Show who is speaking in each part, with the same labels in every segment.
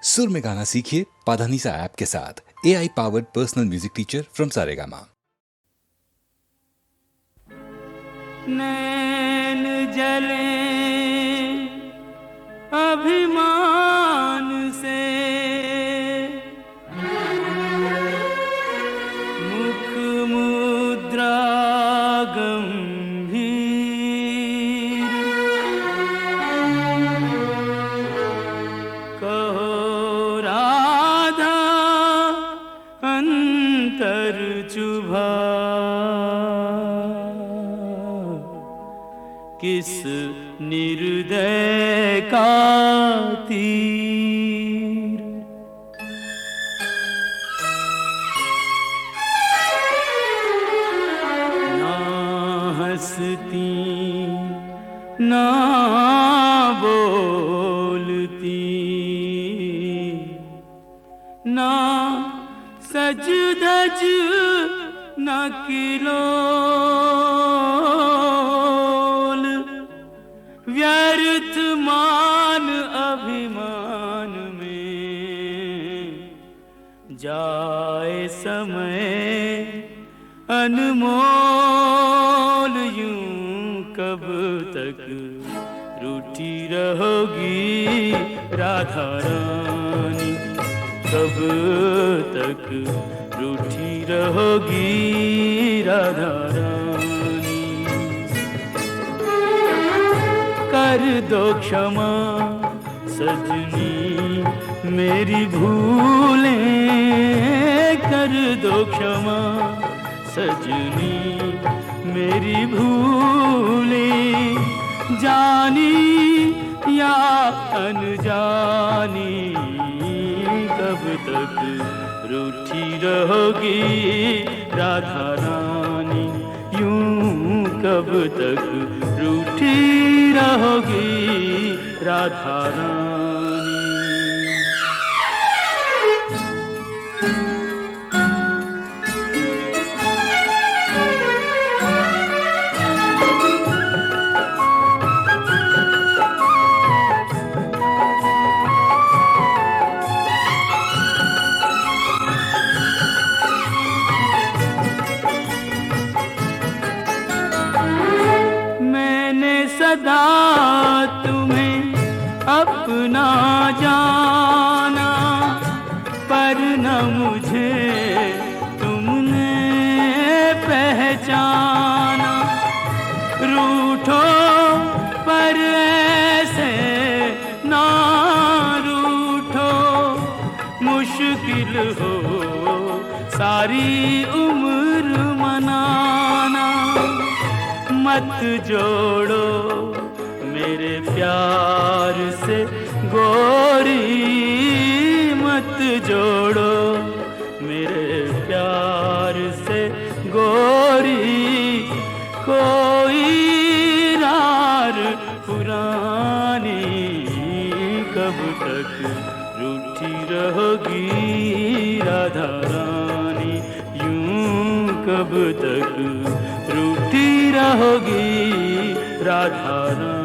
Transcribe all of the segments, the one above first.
Speaker 1: सुर में गाना सीखिए पाधानीसा ऐप के साथ। AI powered personal music teacher from Saregama.
Speaker 2: नैन जले अभिमान से, मुख मुद्रा गंभीर, कहो राधा अंतर चुभा, किस निर्दय का तीर। ना हंसती ना बोलती, ना सज धज न किलोल, व्यर्थ मान अभिमान में जाए समय अनमोल। यूं कब तक रूठी रहोगी राधा रानी, कब तक रूठी रहोगी राधा रानी। कर दो क्षमा सजनी मेरी भूलें, कर दो क्षमा सजनी मेरी भूलें, जानी या अनजानी। कब तक रूठी रहोगी राधा रानी, यूं कब तक रूठी रहोगी राधा रानी। सदा तुम्हें अपना जाना, पर न मुझे तुमने पहचाना। रूठो पर ऐसे ना रूठो, मुश्किल हो सारी उम्र मनाना। मत जोड़ो मेरे प्यार से गोरी, मत जोड़ो मेरे प्यार से गोरी। कोई रार पुरानी, कब तक रूठी रहोगी राधा रानी, यूं कब तक रूठी रहोगी राधा रानी।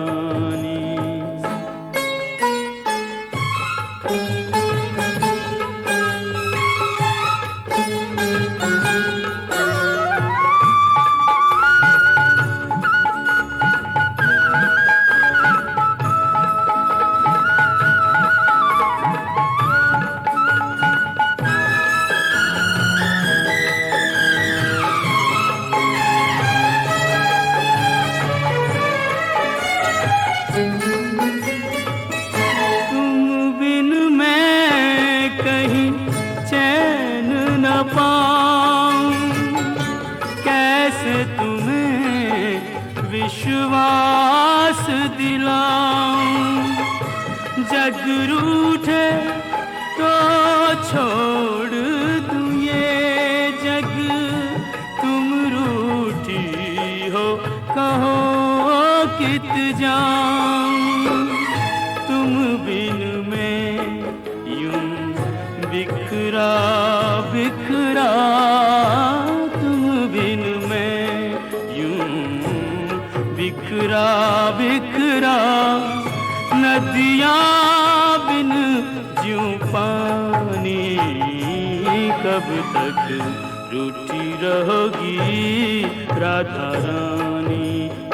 Speaker 2: विश्वास दिलाऊं, जग रूठे तो छोड़ दूं ये जग। तुम रूठी हो कहो कित जाऊं, तुम बिन मैं यूं बिखरा बिखरा। तुम बिन मैं यूं बिखरा बिखरा, नदियाँ बिन ज्यों यूं पानी कब तक रूठी रहोगी राधा रानी,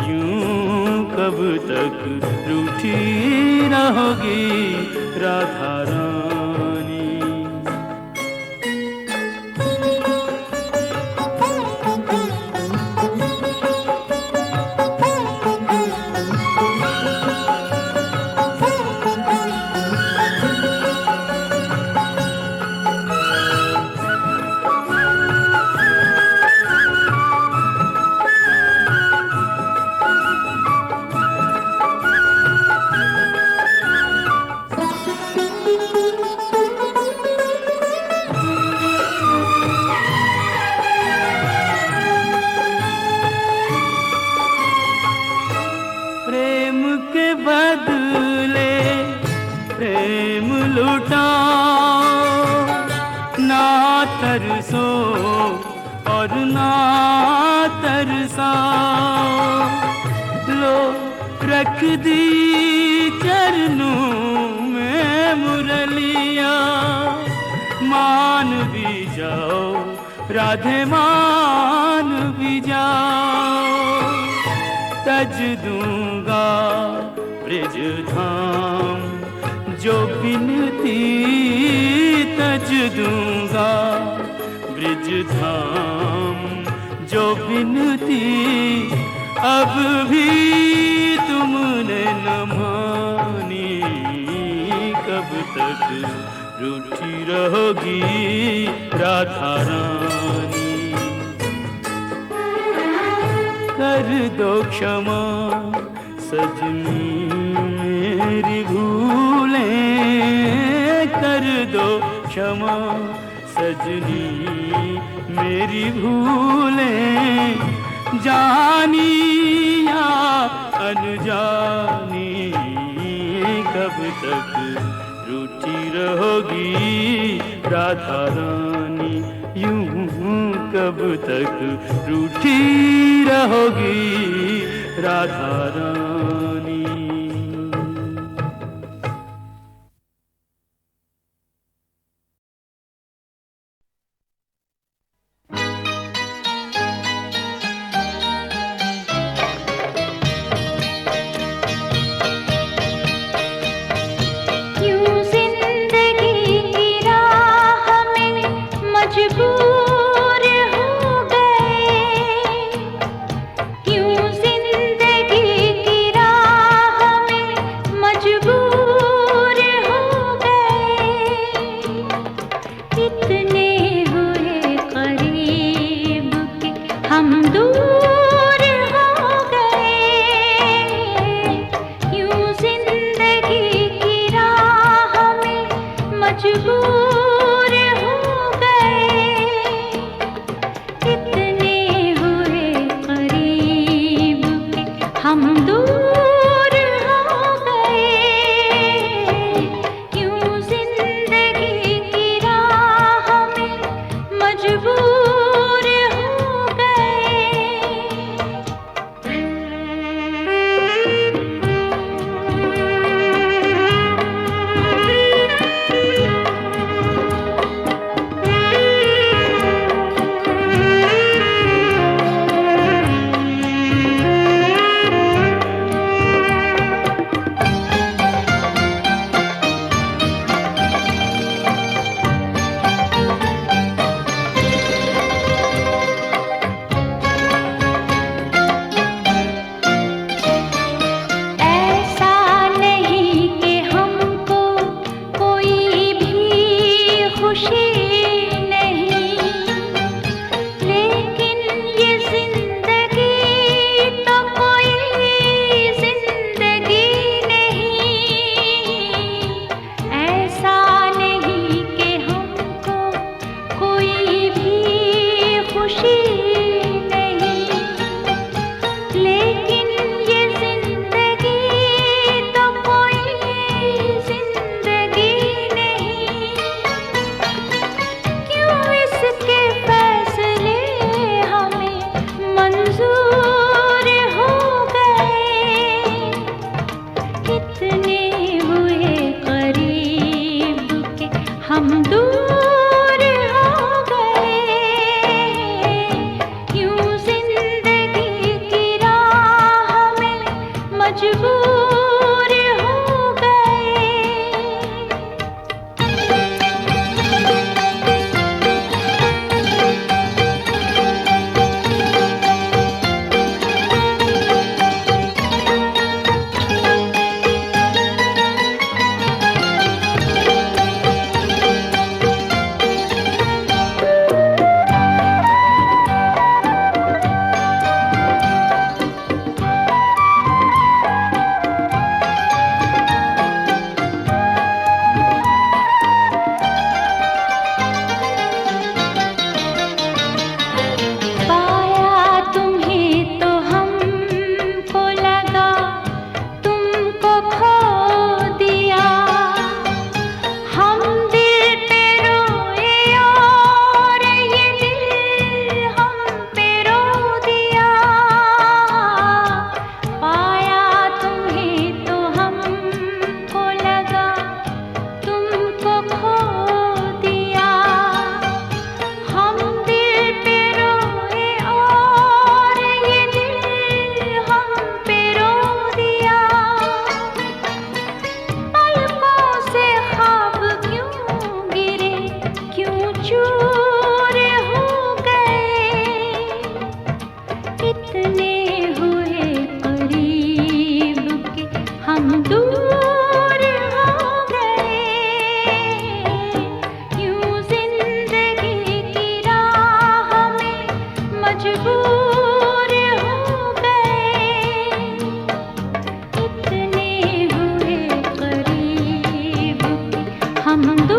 Speaker 2: यूं कब तक रूठी रहोगी राधा रानी। प्रेम के बदले प्रेम लुटाओ, ना तरसो और ना तरसाओ, लो रख दी चरणों में मुरलिया, मान भी जाओ राधे मान भी जाओ, तज दूंगा ब्रिज धाम जो बिनती, तज दूंगा ब्रिज धाम जो बिनती, अब भी तुमने न मानी, कब तक रूठी रहोगी राधा रानी। कर दो क्षमा सजनी मेरी भूलें, कर दो क्षमा सजनी मेरी भूलें, जानी या अनजानी, कब तक रूठी रहोगी राधा रानी, यूं कब तक रूठी रहोगी राधा रानी।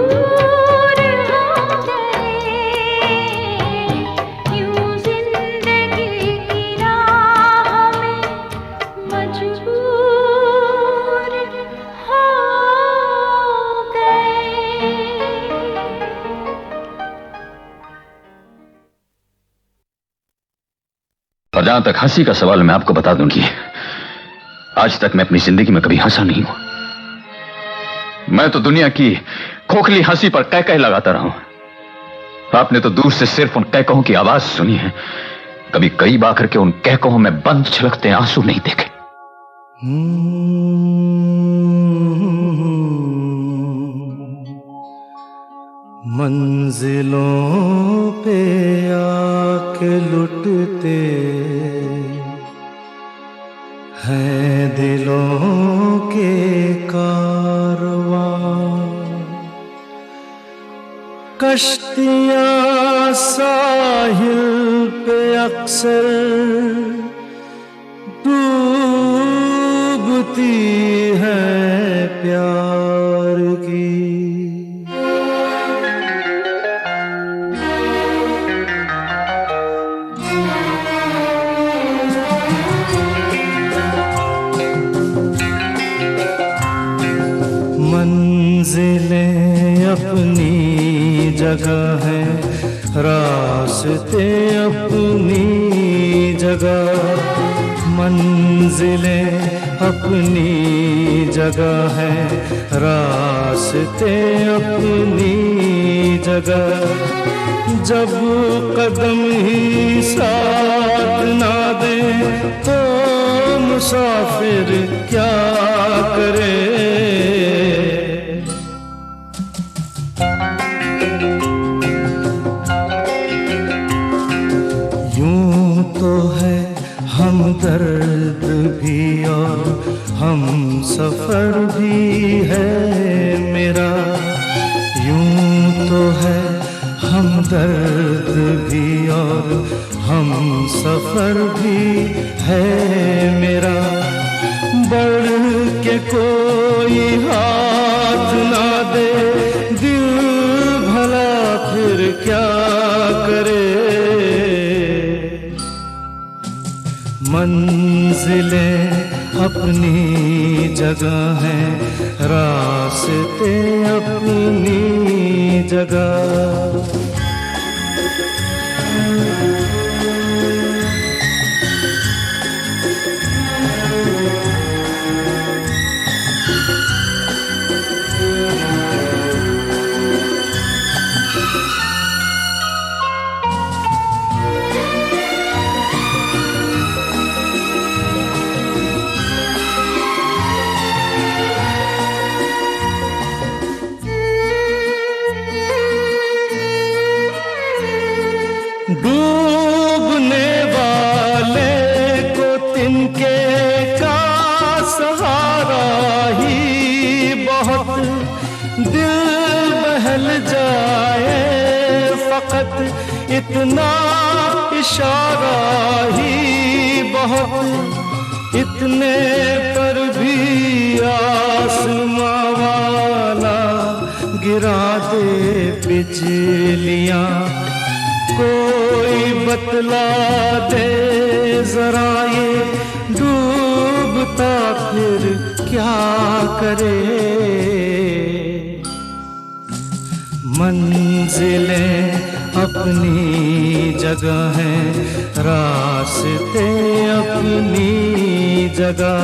Speaker 3: हो गए, यूं जिंदगी की राह में मजबूर हो गए।
Speaker 4: और जहां तक हंसी का सवाल, मैं आपको बता दूं कि आज तक मैं अपनी जिंदगी में कभी हंसा नहीं हूं। मैं तो दुनिया की खोखली हंसी पर कह कह लगाता रहा हूं। आपने तो दूर से सिर्फ उन कहकों की आवाज सुनी है, कभी करीब आकर के उन कहकों में बंद छलकते आंसू नहीं देखे।
Speaker 5: मंजिलों पे आके लुटते हैं दिलों के कारवां, कश्तियां साहिल पे अक्सर डूबती हैं प्यार की। मंजिलें अपनी जगह है, रास्ते अपनी जगह। मंजिलें अपनी जगह है, रास्ते अपनी जगह। जब कदम ही साथ ना दे तो मुसाफिर क्या करे। हमदर्द भी और हम सफर भी है मेरा, यूं तो है हमदर्द भी और हम सफर भी है मेरा। बढ़ के कोई हाथ ना दे दिल भला फिर क्या करे। मंजिलें अपनी जगह हैं, रास्ते अपनी जगह। डूबने वाले को तिनके का सहारा ही बहुत, दिल बहल जाए फकत इतना इशारा ही बहुत। इतने पर भी आसमां वाला गिरा दे बिजलियां, कोई बतला दे जरा ये डूबता फिर क्या करे। मंजिलें अपनी जगह हैं, रास्ते अपनी जगह।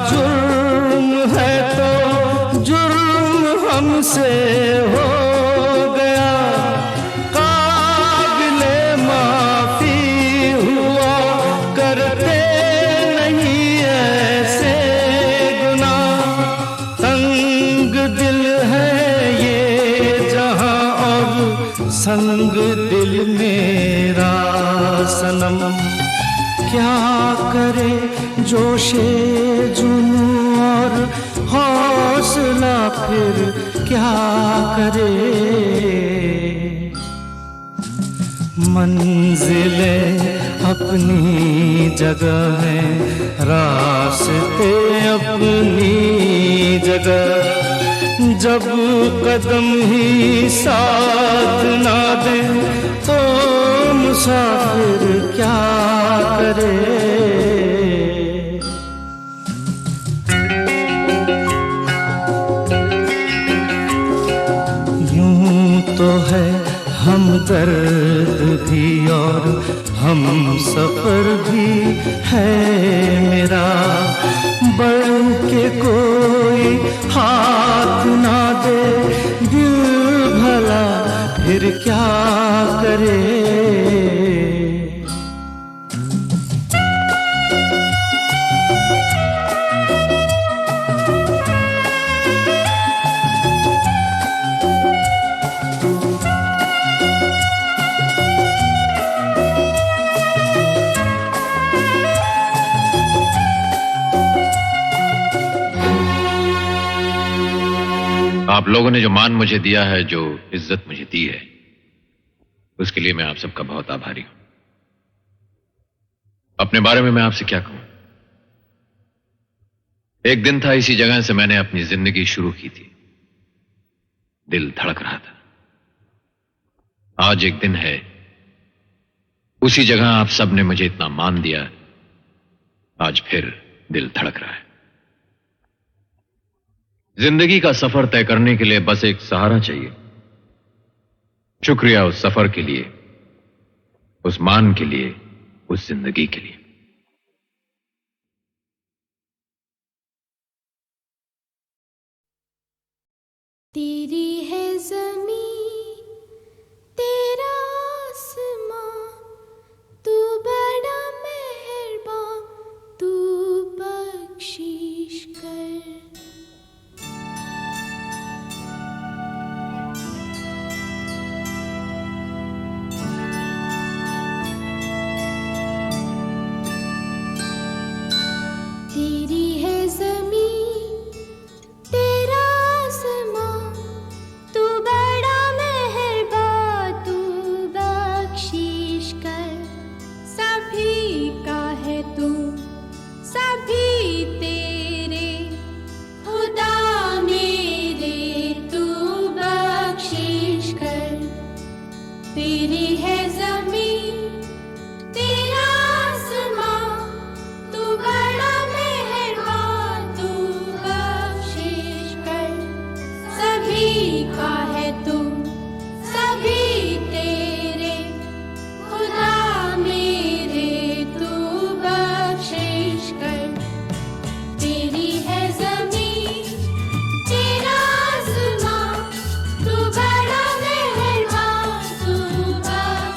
Speaker 5: जुर्म संग दिल मेरा सनम, क्या करे जोशे जुनू और हौसला फिर क्या करे। मंजिलें अपनी जगह हैं, रास्ते अपनी जगह, जब कदम ही साथ ना दे तो मुसाफिर क्या करे। यूं तो है हमदर्द भी और हम सफर भी है मेरा, बढ़ के कोई हाथ ना दे दिल भला फिर क्या करे।
Speaker 6: आप लोगों ने जो मान मुझे दिया है, जो इज्जत मुझे दी है, उसके लिए मैं आप सबका बहुत आभारी हूं। अपने बारे में मैं आपसे क्या कहूं। एक दिन था, इसी जगह से मैंने अपनी जिंदगी शुरू की थी। दिल धड़क रहा था। आज एक दिन है, उसी जगह आप सब ने मुझे इतना मान दिया, आज फिर दिल धड़क रहा है। जिंदगी का सफर तय करने के लिए बस एक सहारा चाहिए। शुक्रिया उस सफर के लिए, उस मान के लिए, उस जिंदगी के लिए।
Speaker 3: तेरी है ज़मीं तेरा आसमां, तू बड़ा मेहरबान, तू बख्शिश कर। तेरी है ज़मीं तेरा आसमां, तू बड़ा मेहरबान, तू बख्शिश कर। सभी का है तू, सभी तेरे, खुदा मेरे तू बख्शिश कर। तेरी है ज़मीं तेरा आसमां, तू बड़ा मेहरबान, तू बख्शिश कर। सभी का है तू, सभी तेरे, खुदा मेरे तू बख्शिश कर। तेरी है ज़मीं तेरा आसमां, तू बड़ा मेहरबान, तू बख्शिश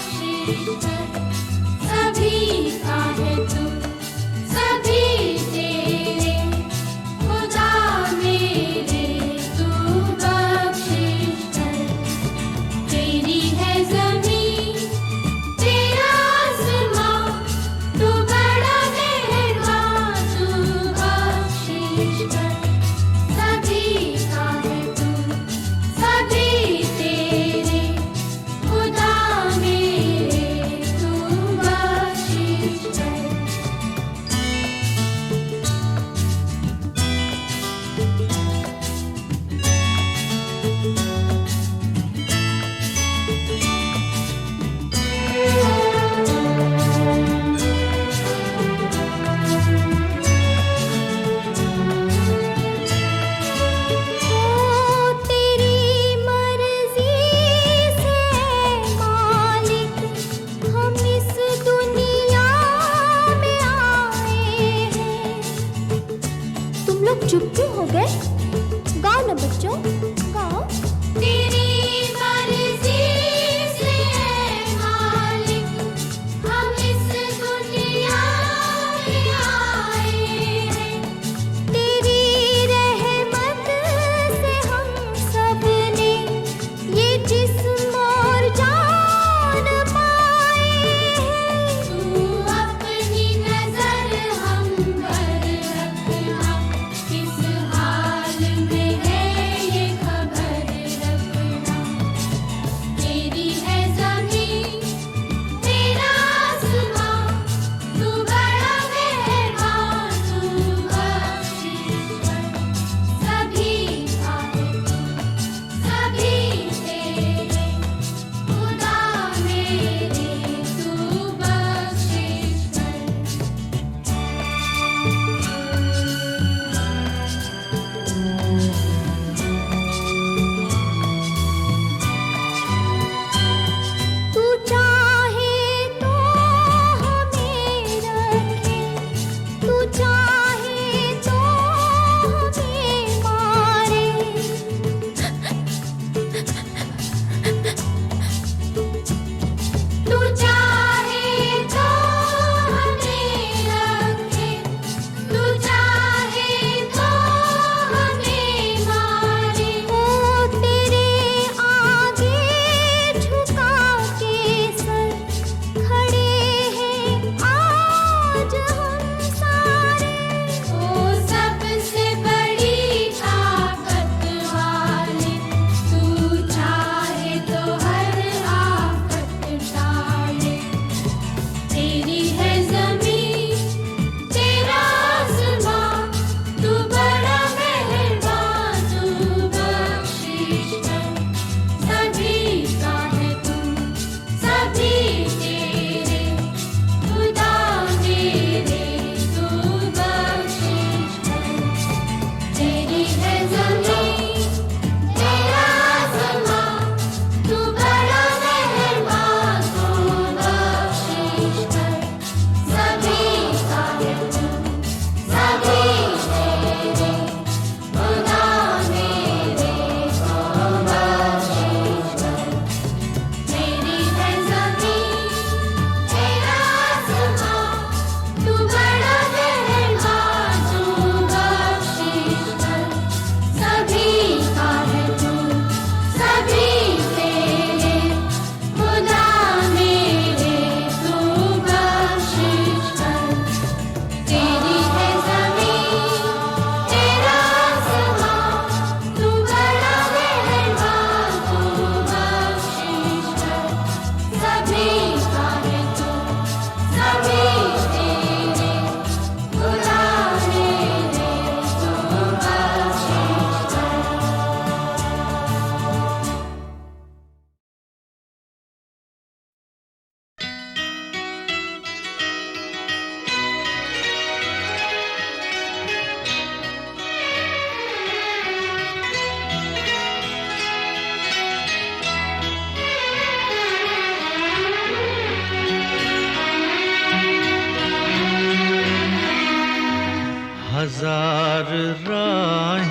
Speaker 5: हजार राहें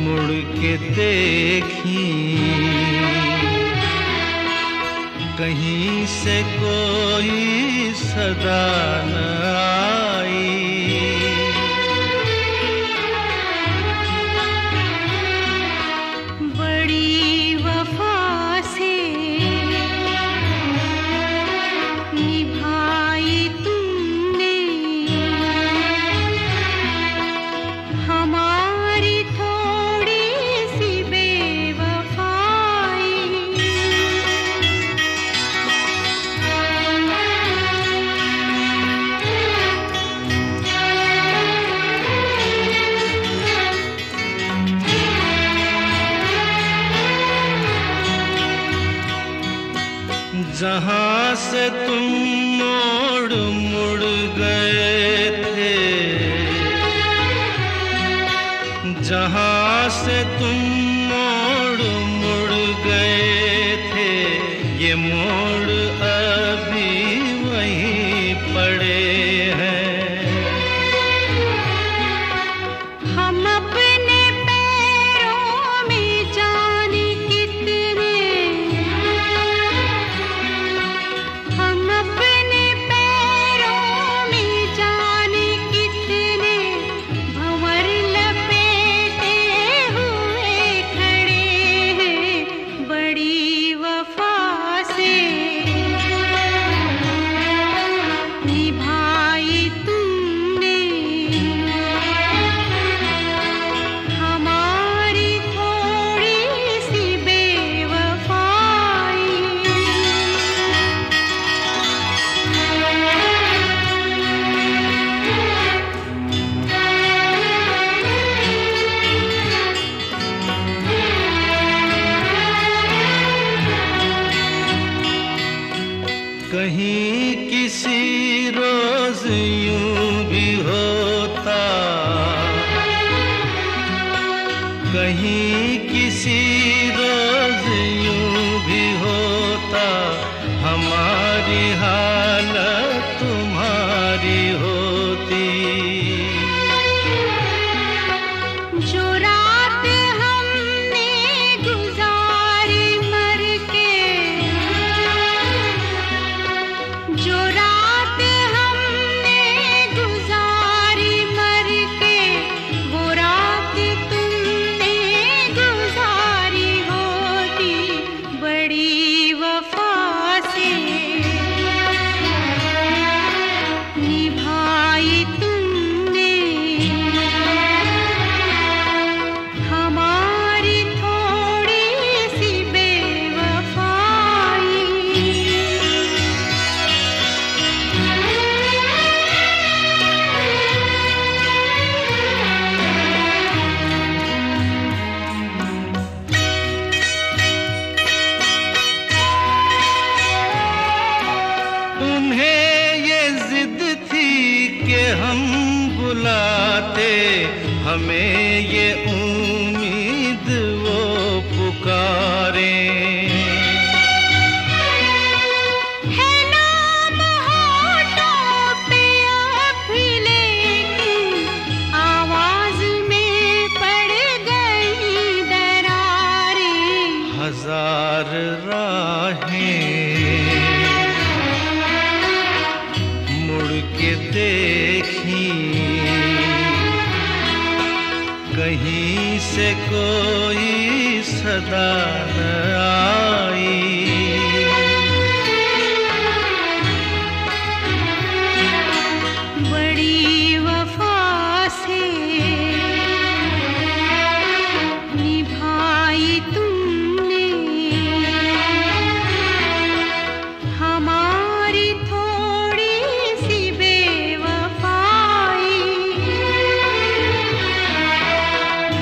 Speaker 5: मुड़ के देखी, कहीं से कोई सदा न आई।
Speaker 3: बड़ी वफा से निभाई तुमने हमारी थोड़ी सी बेवफाई।
Speaker 5: जहाँ से तुम मोड़ मुड़ गए थे, जहाँ से तुम मोड़ मुड़ गए थे, ये मोड़ अभी वहीं पड़े हैं।
Speaker 3: हम अपने पैरों में जाने कितने, हम अपने पैरों में जाने कितने भंवर लपेटे हुए खड़े हैं। बड़ी वफा से निभाई तुमने हमारी थोड़ी सी बेवफाई।
Speaker 5: कहीं किसी रोज यूं भी होता, कहीं किसी रोज यूं भी होता, हमारी हालत तुम्हारी होती।
Speaker 3: जो रात हमने गुजारी मर के, जो रात हमने गुजारी मर के, वो रात तुमने गुजारी होती। बड़ी वफा से निभाई तुमने हमारी थोड़ी सी बेवफाई।
Speaker 5: उन्हें ये जिद थी कि हम बुलाते, हमें ये उम्मीद वो पुकारें।
Speaker 3: है नाम होठों पे अब भी, लेकिन आवाज में पड़ गई दरारें।
Speaker 5: हजार राहें मुड़ के देखी, कहीं से कोई सदा न आई।
Speaker 3: बड़ी वफा से निभाई तुमने हमारी थोड़ी सी बेवफाई।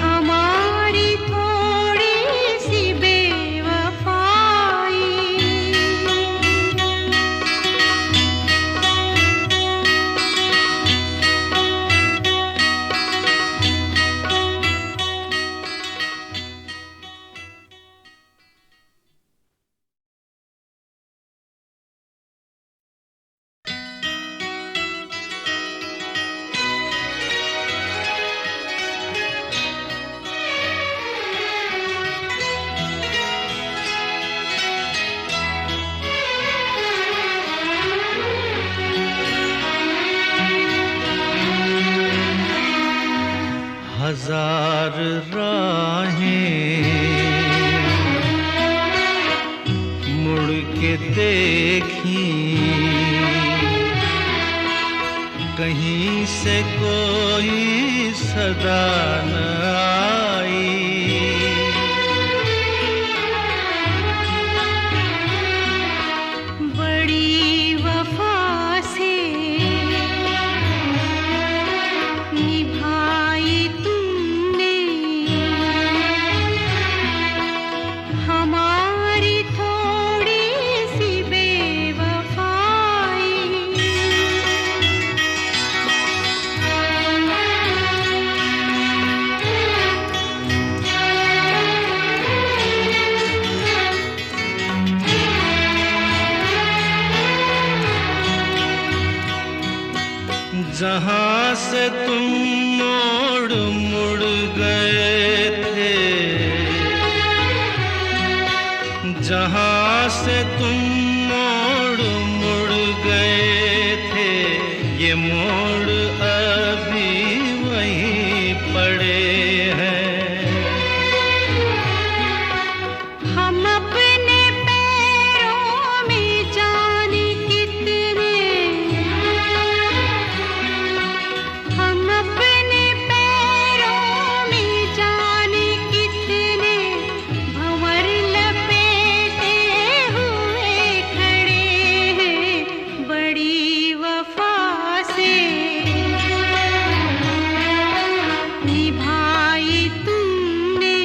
Speaker 3: हमारी थोड़ी सी बेवफाई।
Speaker 5: कोई सदा न आई।
Speaker 3: बड़ी वफा से निभाई तुमने हमारी थोड़ी सी बेवफाई।
Speaker 5: जहाँ से तुम मोड़ मुड़ गए थे, जहाँ से तुम मोड़ मुड़ गए थे, ये मोड़ अभी वहीं पड़े हैं।
Speaker 3: हम अपने पैरों में जाने कितने, हम अपने पैरों में जाने कितने भंवर लपेटे हुए खड़े हैं। बड़ी वफा से निभाई तुमने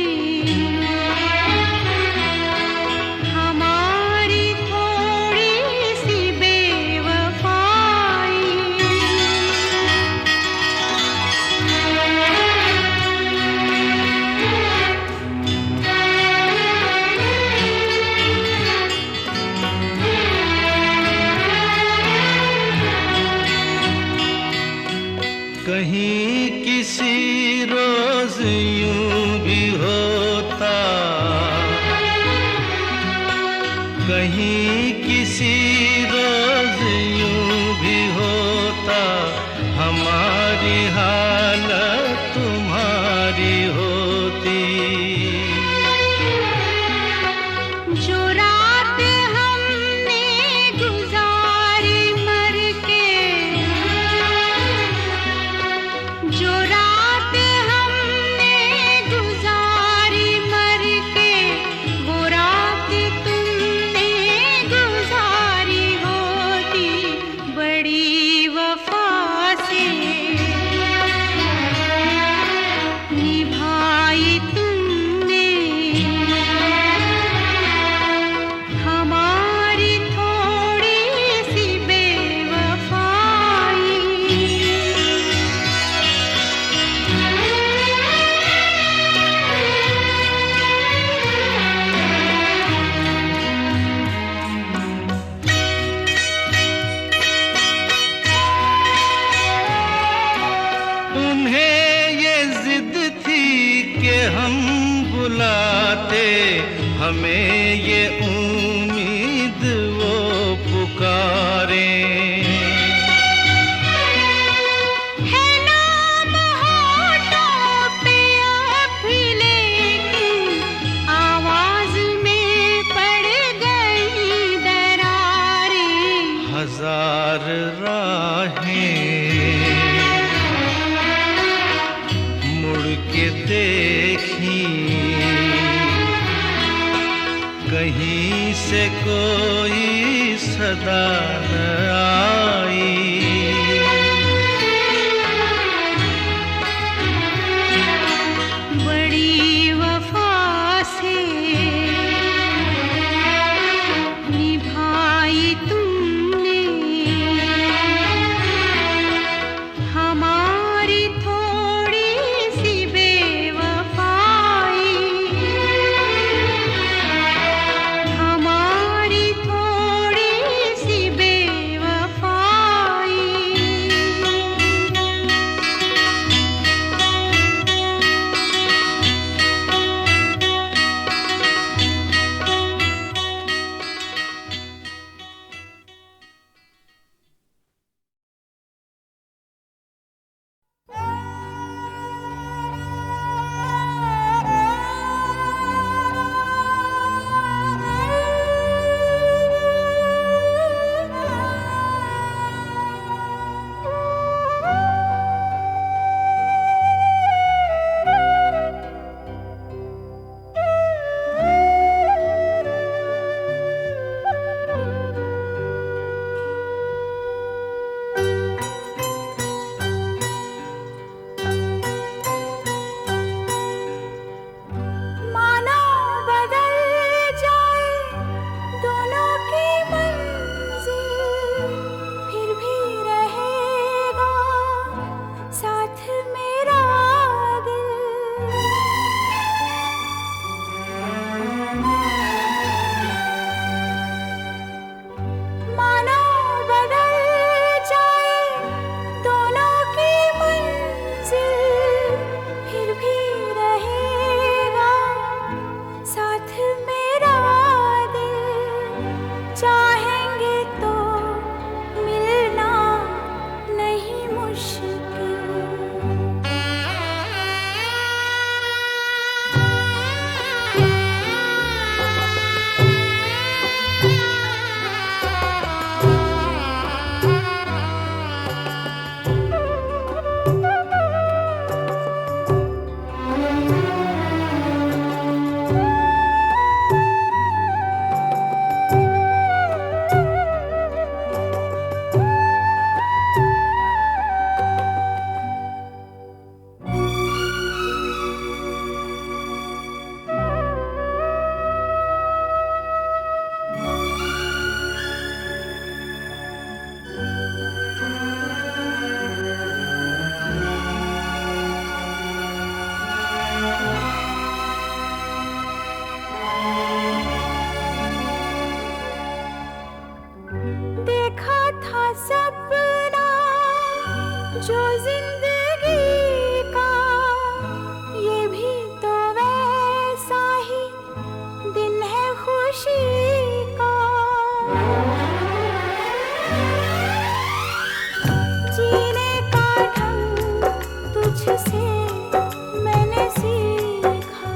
Speaker 3: हमारी थोड़ी सी बेवफाई।
Speaker 5: कहीं किसी रोज यूं भी होता, कहीं किसी रोज यूं भी होता, हमारी हालत तुम्हारी होती।
Speaker 3: जो रात हमने गुजारी मर के, जो रात हमने गुजारी मर के, वो रात तुमने गुजारी होती। बड़ी वफा से निभाई तुमने हमारी थोड़ी सी बेवफाई।
Speaker 5: उन्हें ये जिद थी कि हम बुलाते, हमें ये उम्मीद वो पुकारें।
Speaker 3: है नाम होठों पे अब भी लेकिन आवाज में पड़ गई दरारें।
Speaker 5: हजार राहें मुड़ के देखी, कहीं से कोई सदा न आई।
Speaker 3: बड़ी वफा से निभाई तुमने हमारी थोड़ी सी बेवफाई। हमारी थोड़ी सी बेवफाई। देखा था सपना जो जिंदगी का, ये भी तो वैसा ही दिन है खुशी का। जीने का ढंग तुझसे मैंने सीखा।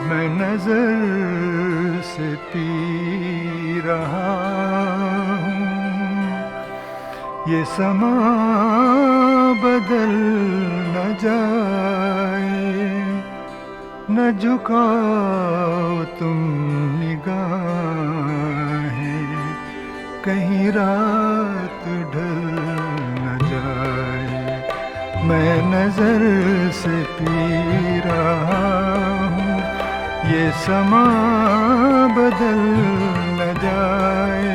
Speaker 7: मैं नजर से पी रहा हूँ। ये समा बदल न जाए, न झुकाओ तुम निगाहें, कहीं रात ढल न जाए। मैं नजर से पी रहा हूँ, ये समा बदल न जाए,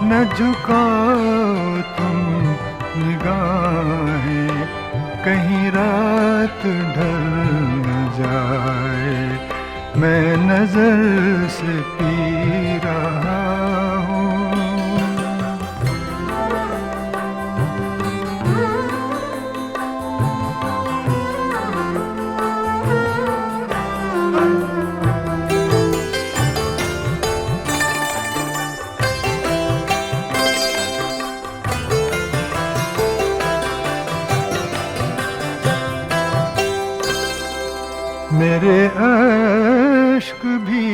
Speaker 7: न झुकाओ तुम निगाहें, कहीं रात ढल न जाए। मैं नजर से पी रहा हूँ। मेरे अश्क भी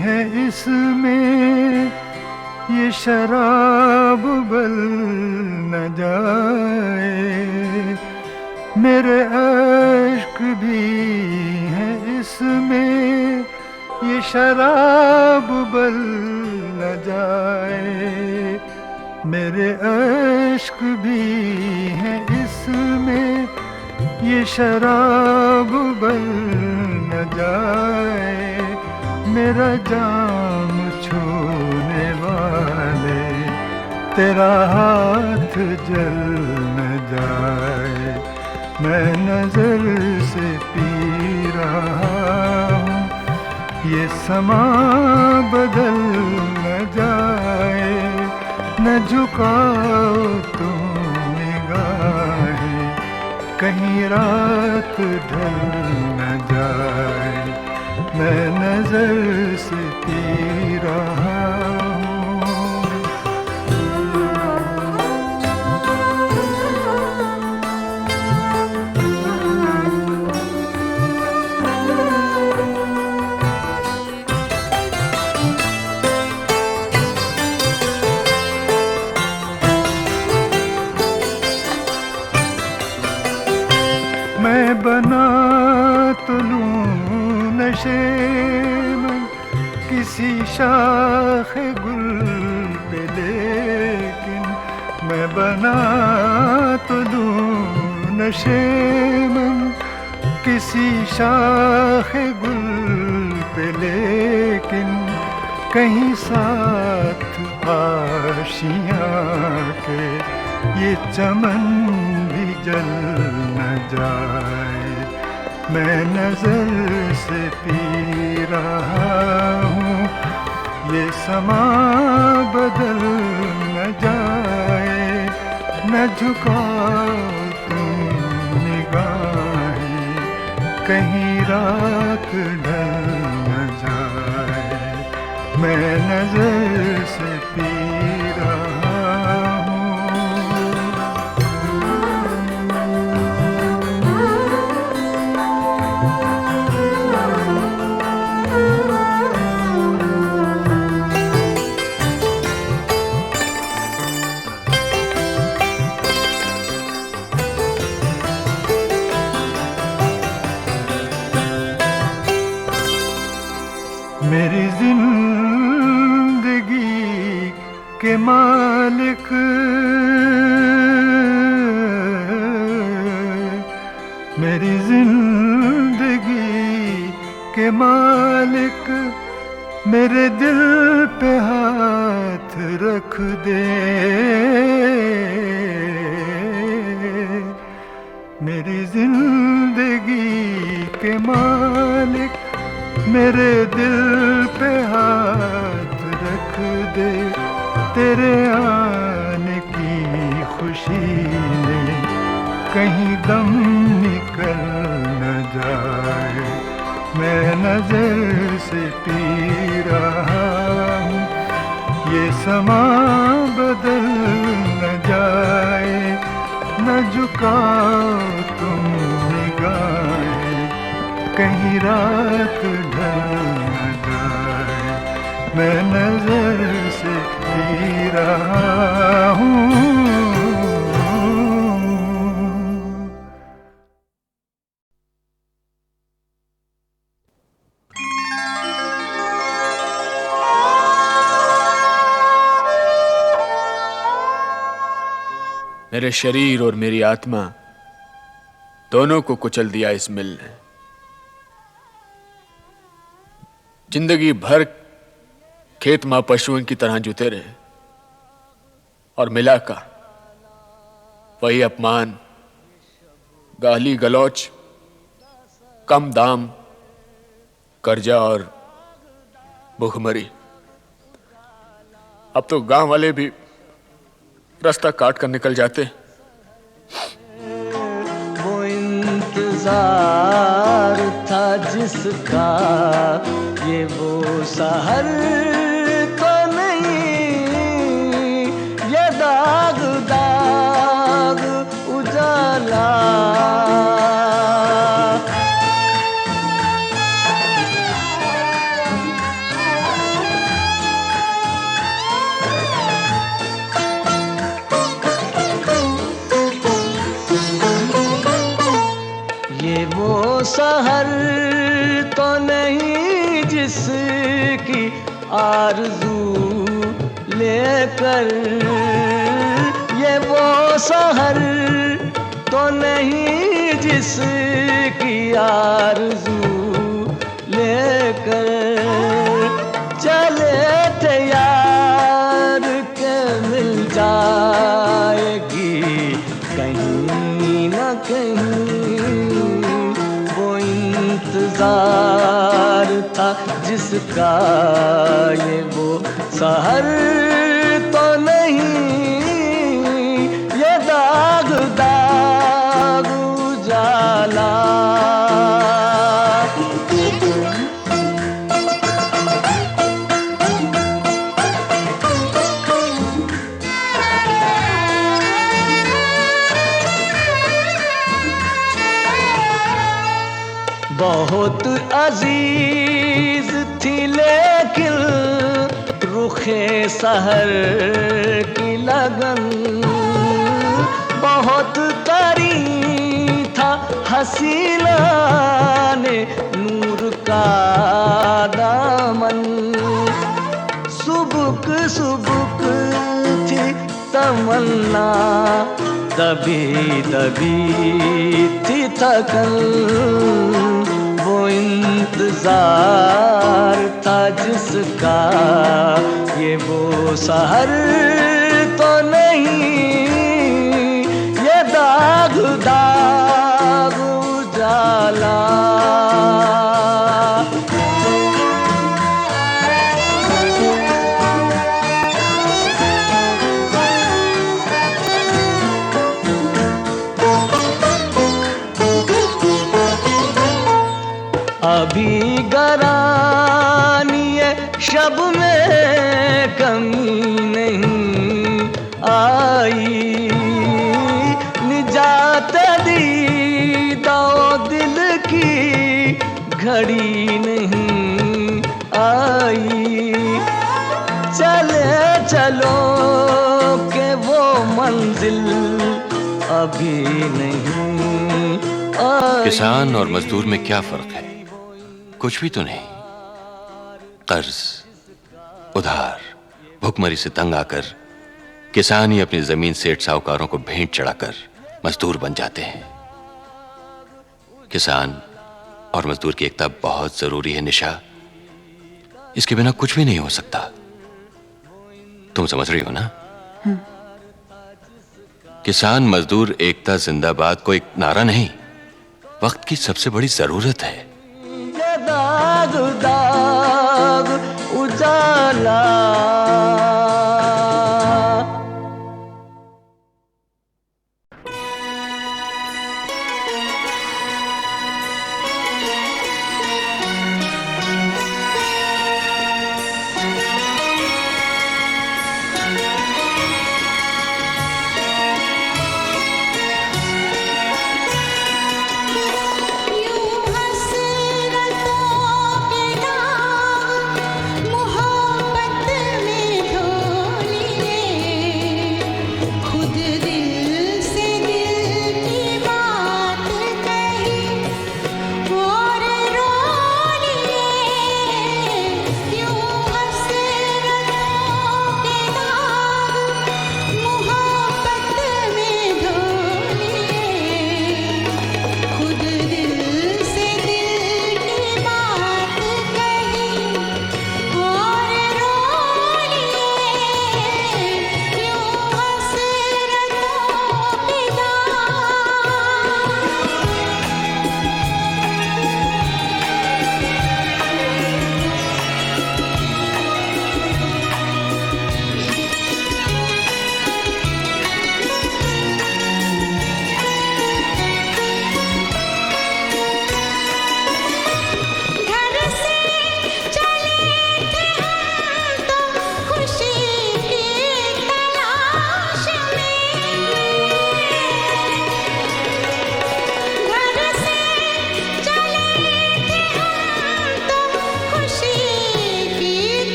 Speaker 7: है इसमें, ये शराब बल न जाए। मेरे अश्क भी है इसमें, ये शराब बल न जाए। मेरे अश्क भी है इसमें, ये शराब बल न जाए। मेरा जाम छूने वाले, तेरा हाथ जल न जाए। मैं नजर से पी रहा हूँ, ये समा बदल न जाए, न झुकाओ तुम निगाहें, कहीं रात ढल न जाए। मैं नजर से पी रहा हूँ। मैं बना तो लूं नशे में किसी शाख गुल पे, लेकिन मैं बना तो लूं नशे में किसी शाख गुल पे, लेकिन कहीं साथ आशियाँ के ये चमन भी जल न जाए। मैं नजर से पी रहा हूँ, ये समा बदल न जाए, न झुकाओ तुम निगाहें, कहीं रात ढल न जाए। मैं नजर से पी रहा हूँ। मेरी जिंदगी के मालिक, मेरी जिंदगी के मालिक, मेरे दिल पे हाथ रख दे। मेरी जिंदगी के मालिक, मेरे दिल पे हाथ रख दे। तेरे आने की खुशी में कहीं दम निकल न जाए। मैं नजर से पी रहा हूँ, ये समा बदल न जाए, न झुकाओ तुम निगाहें, कहीं रात ढल न जाए, मैं नजर से पी रहा हूँ।
Speaker 8: मेरे शरीर और मेरी आत्मा दोनों को कुचल दिया इस मिल ने। जिंदगी भर खेत मां पशुओं की तरह जुते रहे और मिला का वही अपमान, गाली गलौच, कम दाम, कर्जा और भूखमरी। अब तो गांव वाले भी रास्ता काट कर निकल जाते।
Speaker 5: वो इंतजार था जिसका, ये वो सहर तो नहीं, ये दाग दाग उजाला। सहर तो नहीं जिसकी आरज़ू लेकर, ये वो सहर तो नहीं जिसकी आरज़ू लेकर चले थे यार के मिल जाएगी कहीं न कहीं। इंतजार था जिसका, ये वो सहर तो नहीं, ये दाग दाग उजाला। बहुत अजीज थी लेकिन रुखे सहर की लगन, बहुत करीब था हसीना ने नूर का दामन। सुबुक सुबुक थी तमन्ना, दबी दबी थी थकन। वो इंतजार था जिसका, ये वो सहर तो नहीं, ये दाग दाग उजाला। अभी गरानी शब में कमी नहीं आई, निजात दी दो दिल की घड़ी नहीं आई। चले चलो के वो मंजिल अभी नहीं आई।
Speaker 6: किसान और मजदूर में क्या फर्क है? कुछ भी तो नहीं। कर्ज, उधार, भुखमरी से तंग आकर किसान ही अपनी जमीन सेठ साहूकारों को भेंट चढ़ाकर मजदूर बन जाते हैं। किसान और मजदूर की एकता बहुत जरूरी है निशा, इसके बिना कुछ भी नहीं हो सकता। तुम समझ रही हो ना? किसान मजदूर एकता जिंदाबाद को एक नारा नहीं, वक्त की सबसे बड़ी जरूरत है।